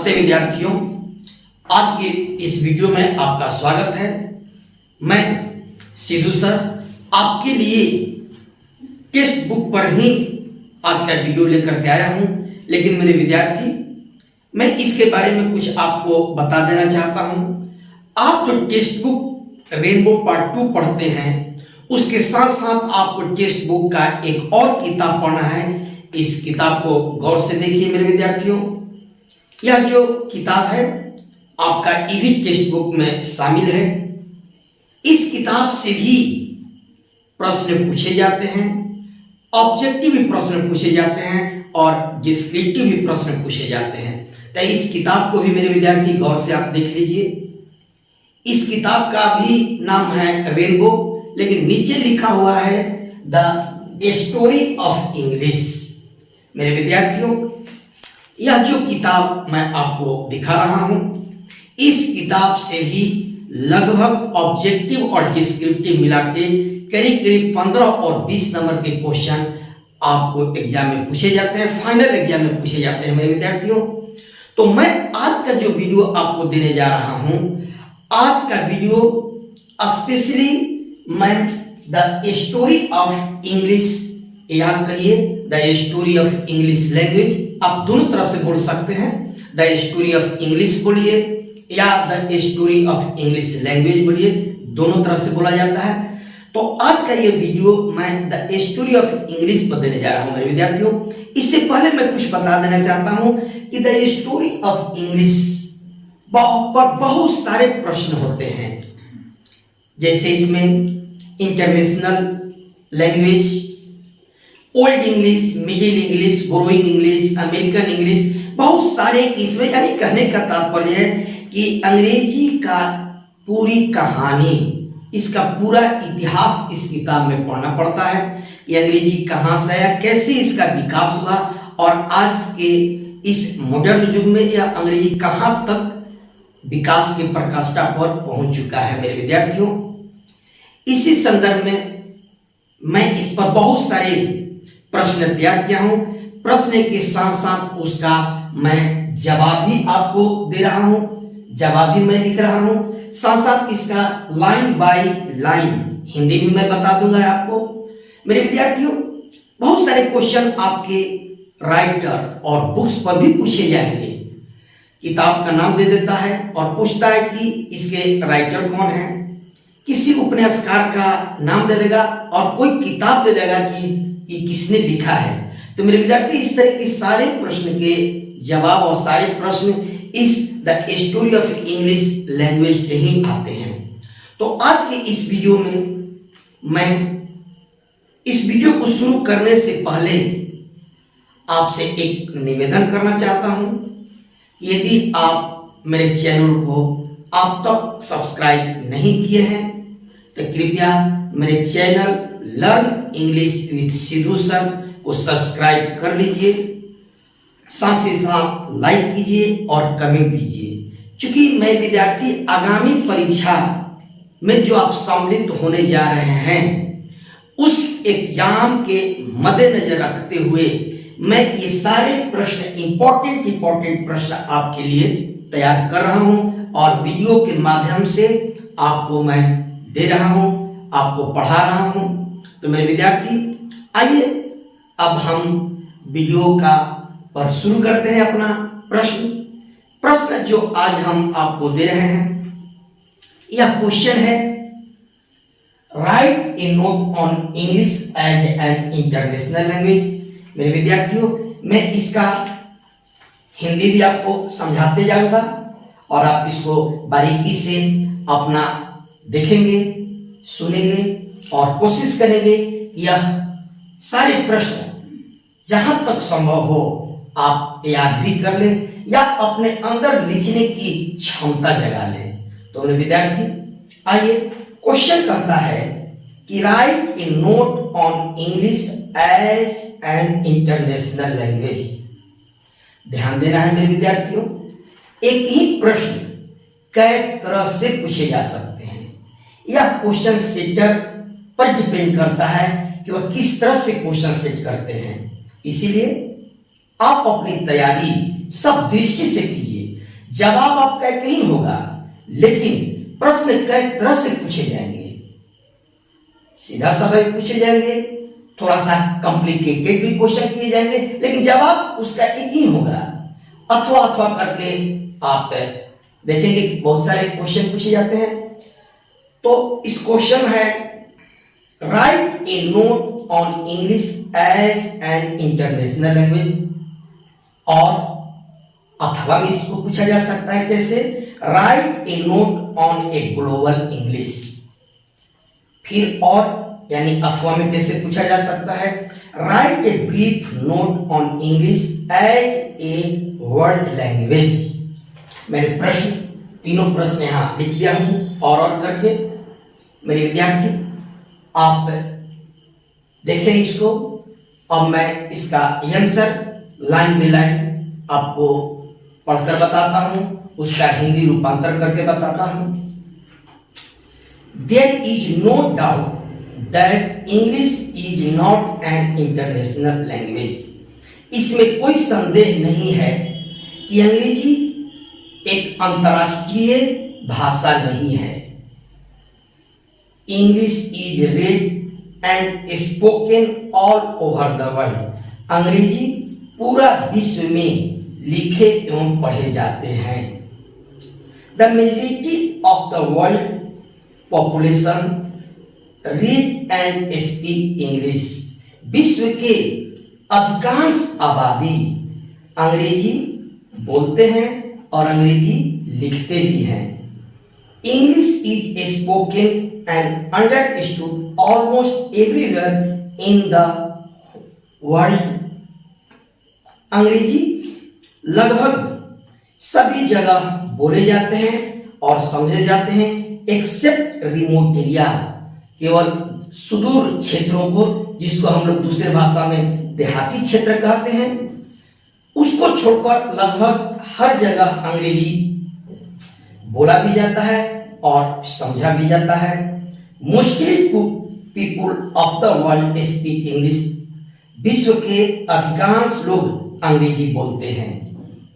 नमस्ते विद्यार्थियों, आज के इस वीडियो में आपका स्वागत है। मैं सिद्धू सर आपके लिए टेक्स्ट बुक पर ही आज का वीडियो लेकर के आया हूं। लेकिन मेरे विद्यार्थी, मैं इसके बारे में कुछ आपको बता देना चाहता हूं। आप जो टेक्स्ट बुक रेनबो पार्ट 2 पढ़ते हैं, उसके साथ साथ आपको टेक्स्ट बुक का एक और किताब पढ़ना है। इस किताब को गौर से देखिए मेरे विद्यार्थियों। यह जो किताब है आपका ईवी टेक्स्ट बुक में शामिल है। इस किताब से भी प्रश्न पूछे जाते हैं, ऑब्जेक्टिव भी प्रश्न पूछे जाते हैं और डिस्क्रिप्टिव भी प्रश्न पूछे जाते हैं। तो इस किताब को भी मेरे विद्यार्थी गौर से आप देख लीजिए। इस किताब का भी नाम है रेनबो, लेकिन नीचे लिखा हुआ है द स्टोरी ऑफ इंग्लिश। मेरे विद्यार्थियों, यह जो किताब मैं आपको दिखा रहा हूं, इस किताब से भी लगभग ऑब्जेक्टिव और डिस्क्रिप्टिव मिला के करीब करीब 15 और 20 नंबर के क्वेश्चन आपको एग्जाम में पूछे जाते हैं, फाइनल एग्जाम में पूछे जाते हैं मेरे विद्यार्थियों। तो मैं आज का जो वीडियो आपको देने जा रहा हूं, आज का वीडियो स्पेशली मैं द स्टोरी ऑफ इंग्लिश, या कहिए the story of English language, आप दोनों तरह से बोल सकते हैं। द स्टोरी ऑफ इंग्लिश बोलिए या the story of English language बोलिए, दोनों तरह से बोला जाता है। तो आज का ये वीडियो मैं द स्टोरी ऑफ इंग्लिश पर देने जा रहा हूं मेरे विद्यार्थियों। इससे पहले मैं कुछ बता देना चाहता हूं कि द स्टोरी ऑफ इंग्लिश पर बहुत सारे प्रश्न होते हैं। जैसे इसमें international language, old English, middle English, borrowing English, American English, बहुत सारे इसमें, यानी कहने का तात्पर्य है कि अंग्रेजी का पूरी कहानी, इसका पूरा इतिहास इस किताब में पढ़ना पड़ता है। ये अंग्रेजी कहां से आया, कैसे इसका विकास हुआ और आज के इस मॉडर्न युग में यह अंग्रेजी कहां तक विकास के प्रकाष्ठा पर पहुंच चुका है मेरे विद्यार्थियों। इसी संदर्भ में मैं इस पर बहुत सारे प्रश्न तैयार किया हूं। प्रश्न के साथ साथ उसका मैं जवाब भी आपको दे रहा हूं, जवाब भी मैं लिख रहा हूं, साथ साथ इसका लाइन बाय लाइन हिंदी भी मैं बता दूंगा आपको। मेरे विद्यार्थियों, बहुत सारे क्वेश्चन आपके राइटर और बुक्स पर भी पूछे जाएंगे। किताब का नाम दे देता है और पूछता है कि इसके राइटर कौन है, किसी उपन्यासकार का नाम दे देगा और कोई किताब दे देगा कि ये किसने लिखा है। तो मेरे विद्यार्थी, इस तरह के सारे प्रश्न के जवाब और सारे प्रश्न इस the story of English language से ही आते हैं। तो आज के इस वीडियो में मैं इस वीडियो को शुरू करने से पहले आपसे एक निवेदन करना चाहता हूं। यदि आप मेरे चैनल को आप तक सब्सक्राइब नहीं किए हैं तो कृपया मेरे channel learn English with Sidhu sir को सब्सक्राइब कर लीजिए, साथ ही साथ लाइक कीजिए और कमेंट दीजिए। क्योंकि मैं विद्यार्थी आगामी परीक्षा में जो आप सम्मिलित होने जा रहे हैं, उस एग्जाम के मद्देनजर रखते हुए मैं ये सारे प्रश्न, इंपॉर्टेंट प्रश्न आपके लिए तैयार कर रहा हूं और वीडियो के माध्यम से आपको मैं दे रहा हूं, आपको पढ़ा रहा हूं। तो मेरे विद्यार्थी, आइए अब हम वीडियो का पर शुरू करते हैं अपना प्रश्न जो आज हम आपको दे रहे हैं। यह क्वेश्चन है, write a note on English as an international language. मेरे विद्यार्थियों, मैं इसका हिंदी भी आपको समझाते जाऊंगा और आप इसको बारीकी से अपना देखेंगे, सुनेंगे और कोशिश करेंगे यह सारे प्रश्न जहां तक संभव हो आप याद भी कर लें या अपने अंदर लिखने की क्षमता जगा लें। तो मेरे विद्यार्थी, आइए, क्वेश्चन कहता है कि write a note on English as an international language. ध्यान देना है मेरे विद्यार्थियों, एक ही प्रश्न कई तरह से पूछे जा सकते हैं। यह क्वेश्चन सेटर पर डिपेंड करता है कि वह किस तरह से क्वेश्चन सेट करते हैं। इसीलिए आप अपनी तैयारी सब दृष्टि से कीजिए, जवाब आपका एक ही होगा, लेकिन प्रश्न कई तरह से पूछे जाएंगे। सीधा साधा भी पूछे जाएंगे, थोड़ा सा कॉम्प्लिकेटेड भी क्वेश्चन किए जाएंगे, लेकिन जवाब उसका एक ही होगा। अथवा अथवा करके आप देखेंगे कि बहुत सारे क्वेश्चन पूछे जाते हैं। तो इस क्वेश्चन है, write a note on English as an international language, और अथवा में इसको पूछा जा सकता है कैसे, write a note on a global English. फिर और यानी अथवा में कैसे पूछा जा सकता है, write a brief note on English as a world language. मैंने प्रश्न, तीनों प्रश्न यहां लिख दिया हूं और करके। मेरे विद्यार्थी आप देखें इसको। अब मैं इसका आंसर लाइन बाय लाइन आपको पढ़कर बताता हूं, उसका हिंदी रूपांतर करके बताता हूं। There is no doubt that English is not an international language. इसमें कोई संदेह नहीं है कि अंग्रेजी एक अंतर्राष्ट्रीय भाषा नहीं है। English is read and spoken all over the world. अंग्रेजी पूरा विश्व में लिखे एवं पढ़े जाते हैं। The majority of the world population read and speak English. विश्व के अधिकांश आबादी अंग्रेजी बोलते हैं और अंग्रेजी लिखते भी हैं। English is spoken and understood almost everywhere in the world. अंग्रेजी लगभग सभी जगह बोले जाते हैं और समझे जाते हैं, एक्सेप्ट रिमोट एरिया, केवल सुदूर क्षेत्रों को, जिसको हम लोग दूसरे भाषा में देहाती क्षेत्र कहते हैं, उसको छोड़कर लगभग हर जगह अंग्रेजी बोला भी जाता है और समझा भी जाता है। Mostly people of the world speak English. विश्व के अधिकांश लोग अंग्रेजी बोलते हैं।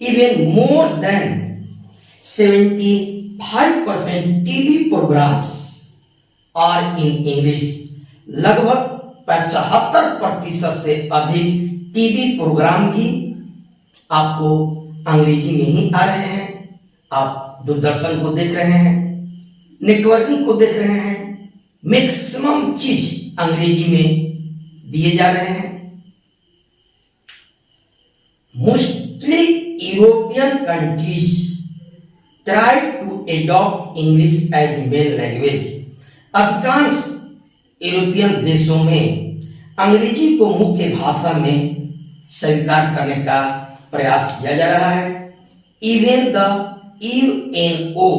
Even more than 75% TV programmes are in English. लगभग 75% से अधिक टीवी प्रोग्राम भी आपको अंग्रेजी में ही आ रहे हैं। आप दूरदर्शन को देख रहे हैं, नेटवर्किंग को देख रहे हैं, मैक्सिमम चीज अंग्रेजी में दिए जा रहे हैं। Mostly European countries try to adopt English as main language. अधिकांश यूरोपियन देशों में अंग्रेजी को मुख्य भाषा में स्वीकार करने का प्रयास किया जा रहा है। इवन द यूएनओ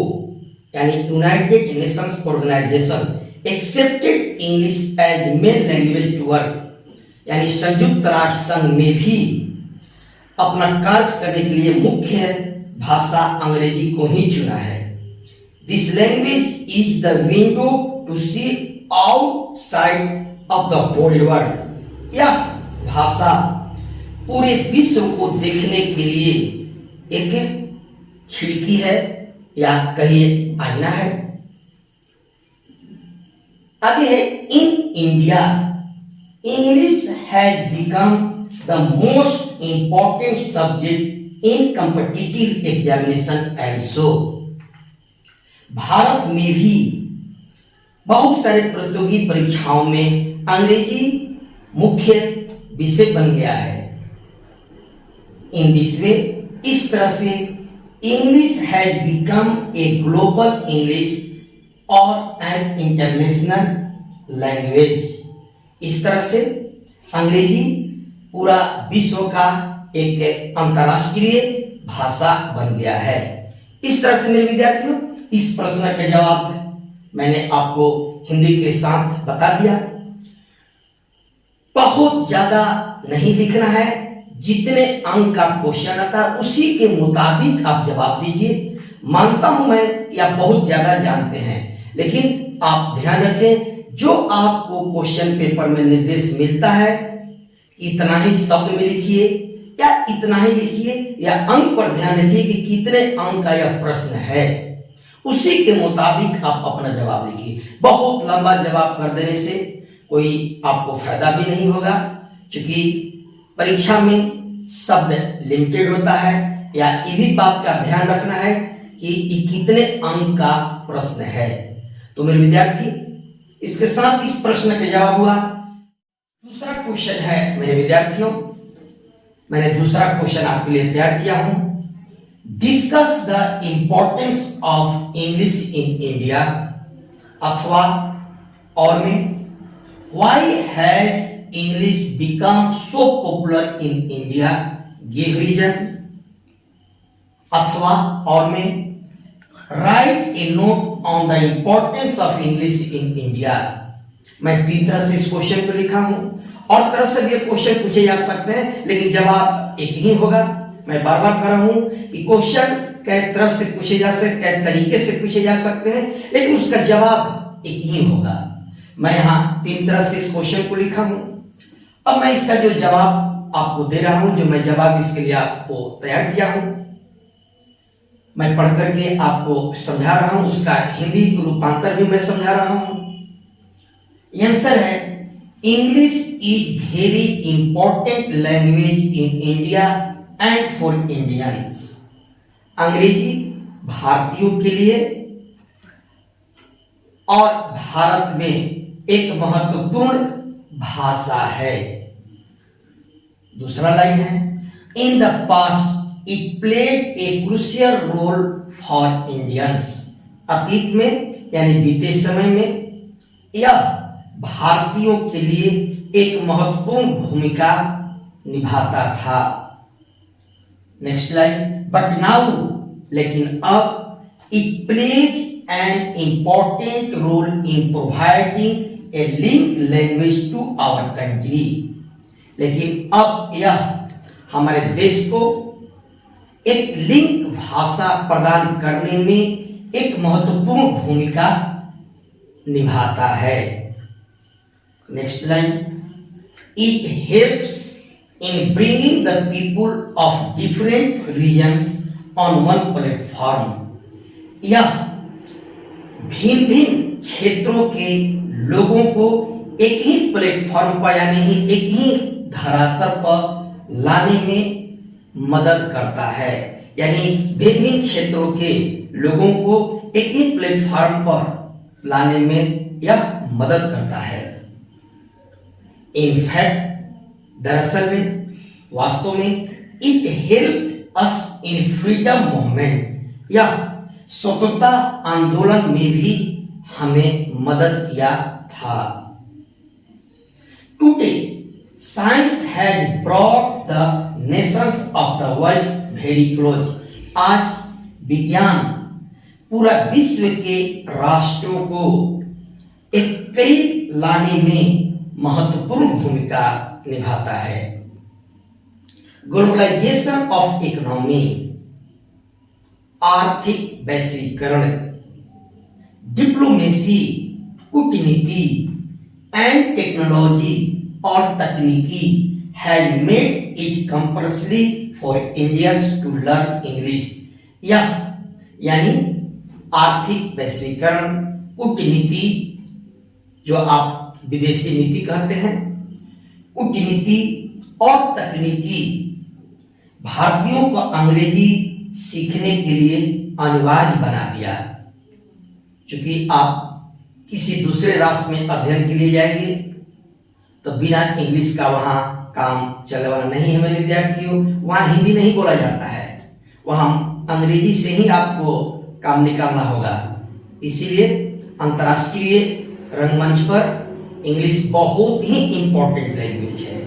यानी United Nations Organisation accepted English as main language to work, यानी संयुक्त राष्ट्र संघ में भी अपना कार्य करने के लिए मुख्य भाषा अंग्रेजी को ही चुना है। This language is the window to see outside of the whole world. यह भाषा पूरे विश्व को देखने के लिए एक खिड़की है या कहिए आईना है। आगे है, in India English has become the most important subject in competitive examination also. Bharat में भी बहुत सारे प्रतियोगी परीक्षाओं में अंग्रेजी मुख्य विषय बन गया है। इन दिस वे, इस तरह से English has become a global English और एन इंटरनेशनल लैंग्वेज। इस तरह से अंग्रेजी पूरा विश्व का एक अंतरराष्ट्रीय भाषा बन गया है। इस तरह से मेरे विद्यार्थियों, इस प्रश्न के जवाब मैंने आपको हिंदी के साथ बता दिया। बहुत ज्यादा नहीं लिखना है, जितने अंक का क्वेश्चन आता है उसी के मुताबिक आप जवाब दीजिए। मानता हूं मैं कि आप बहुत ज्यादा जानते हैं, लेकिन आप ध्यान रखें, जो आपको क्वेश्चन पेपर में निर्देश मिलता है इतना ही शब्द में लिखिए या इतना ही लिखिए या अंक पर ध्यान रखिए कि कितने अंक का यह प्रश्न है, उसी के मुताबिक आप अपना जवाब लिखिए। बहुत लंबा जवाब कर देने से कोई आपको फायदा भी नहीं होगा, क्योंकि परीक्षा में शब्द लिमिटेड होता है। या ये भी बात का ध्यान रखना है कि ये कितने अंक का प्रश्न है। तो मेरे विद्यार्थी, इसके साथ इस प्रश्न का जवाब हुआ। दूसरा क्वेश्चन है मेरे विद्यार्थियों, मैंने दूसरा क्वेश्चन आपके लिए तैयार किया हूं। Discuss the importance of English in India, अथवा और में why has English become so popular in India, give reason, अथवा और में write a note on the importance of English in India. मैं 3 तरह से इस क्वेश्चन को लिखा हूं और तरह से ये क्वेश्चन पूछे जा सकते हैं, लेकिन जवाब एक ही होगा। मैं बार बार कह रहा हूं कि क्वेश्चन कई तरह से पूछे जा सकते, कई तरीके से पूछे जा सकते हैं, लेकिन उसका जवाब एक ही होगा। मैं यहां 3 तरह से इस क्वेश्चन को लिखा हूं। अब मैं इसका जो जवाब आपको दे रहा हूं, जो मैं जवाब इसके लिए आपको तैयार किया हूं, मैं पढ़ करके आपको समझा रहा हूं, उसका हिंदी रूपांतर भी मैं समझा रहा हूं। आंसर है, English is very important language in India and for Indians. अंग्रेजी भारतीयों के लिए और भारत में एक महत्वपूर्ण भाषा है। दूसरा लाइन है, in the past it played a crucial role for Indians. अतीत में यानी बीते समय में यह भारतीयों के लिए एक महत्वपूर्ण भूमिका निभाता था। नेक्स्ट लाइन, बट नाउ, लेकिन अब it plays an important role in providing a link language to our country. लेकिन अब यह हमारे देश को एक लिंक भाषा प्रदान करने में एक महत्वपूर्ण भूमिका निभाता है। Next line, it helps in bringing the people of different regions on one platform. यह भिन्न भिन्न क्षेत्रों के लोगों को एक ही प्लेटफॉर्म पर यानी एक ही धरातल पर लाने में मदद करता है। यानी भिन्न भिन्न क्षेत्रों के लोगों को एक ही प्लेटफॉर्म पर लाने में यह मदद करता है। इनफैक्ट, दरअसल में, वास्तव में, it help us in freedom movement. यह स्वतंत्रता आंदोलन में भी हमें मदद किया था। Today science has brought the Nations of the world very close. आज विज्ञान पूरा विश्व के राष्ट्रों को एक करीब लाने में महत्वपूर्ण भूमिका निभाता है। ग्लोबलाइजेशन ऑफ इकोनॉमी, आर्थिक वैश्वीकरण, डिप्लोमेसी, कूटनीति एंड टेक्नोलॉजी और तकनीकी has made it compulsory for Indians to learn English. यह यानी आर्थिक वैश्वीकरण, कूटनीति, जो आप विदेशी नीति कहते हैं, कूटनीति और तकनीकी भारतीयों को अंग्रेजी सीखने के लिए अनिवार्य बना दिया। क्योंकि आप किसी दूसरे राष्ट्र में अध्ययन के लिए जाएंगे तो बिना इंग्लिश का वहां काम चलने वाला नहीं है मेरे विद्यार्थियों। वहां हिंदी नहीं बोला जाता है, वहां अंग्रेजी से ही आपको काम निकालना होगा। इसीलिए अंतर्राष्ट्रीय रंगमंच पर इंग्लिश बहुत ही इंपॉर्टेंट लैंग्वेज है।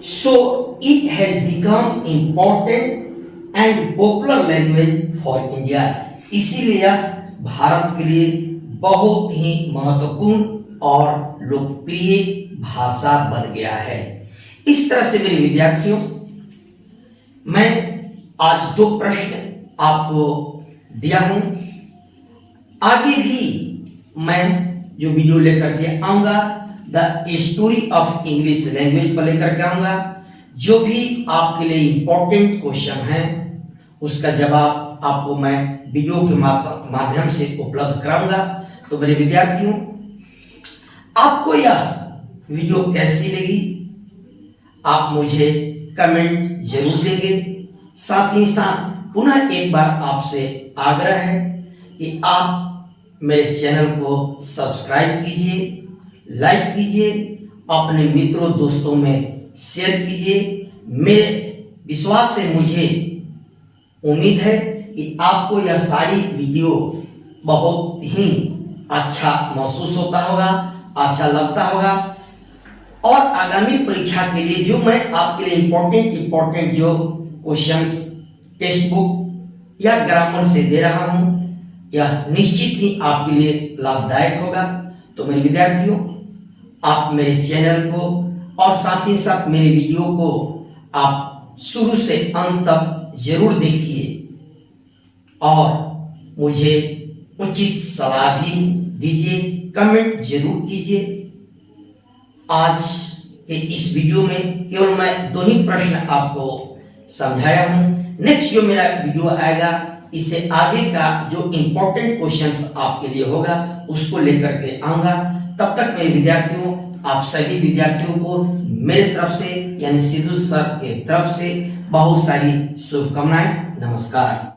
So it has become important and popular language for India. इसीलिए भारत के लिए बहुत ही महत्वपूर्ण और लोकप्रिय भाषा बन गया है। इस तरह से मेरे विद्यार्थियों, मैं आज 2 प्रश्न आपको दिया हूं। आगे भी मैं जो वीडियो लेकर के आऊंगा the story of English language पर लेकर के आऊंगा, जो भी आपके लिए इंपॉर्टेंट क्वेश्चन है उसका जवाब आपको मैं वीडियो के माध्यम से उपलब्ध कराऊंगा। तो मेरे विद्यार्थियों, आपको यह वीडियो कैसी लगी आप मुझे कमेंट जरूर देंगे। साथ ही साथ पुनः एक बार आपसे आग्रह है कि आप मेरे चैनल को सब्सक्राइब कीजिए, लाइक कीजिए, अपने मित्रों दोस्तों में शेयर कीजिए। मेरे विश्वास से मुझे उम्मीद है कि आपको यह सारी वीडियो बहुत ही अच्छा महसूस होता होगा, अच्छा लगता होगा। और आगामी परीक्षा के लिए जो मैं आपके लिए इंपॉर्टेंट जो क्वेश्चंस टेक्स्ट बुक या ग्रामर से दे रहा हूं, यह निश्चित ही आपके लिए लाभदायक होगा। तो मेरे विद्यार्थियों, आप मेरे चैनल को और साथ ही साथ मेरे वीडियो को आप शुरू से अंत तक जरूर देखिए और मुझे उचित सलाह भी दीजिए, कमेंट जरूर कीजिए। आज के इस वीडियो में केवल मैं 2 ही प्रश्न आपको समझाया हूं। नेक्स्ट जो मेरा वीडियो आएगा, इससे आगे का जो इंपॉर्टेंट क्वेश्चंस आपके लिए होगा उसको लेकर के आऊंगा। तब तक मेरे विद्यार्थियों, आप सभी विद्यार्थियों को मेरे तरफ से यानी सिद्धू सर के तरफ से बहुत सारी शुभकामनाएं। नमस्कार।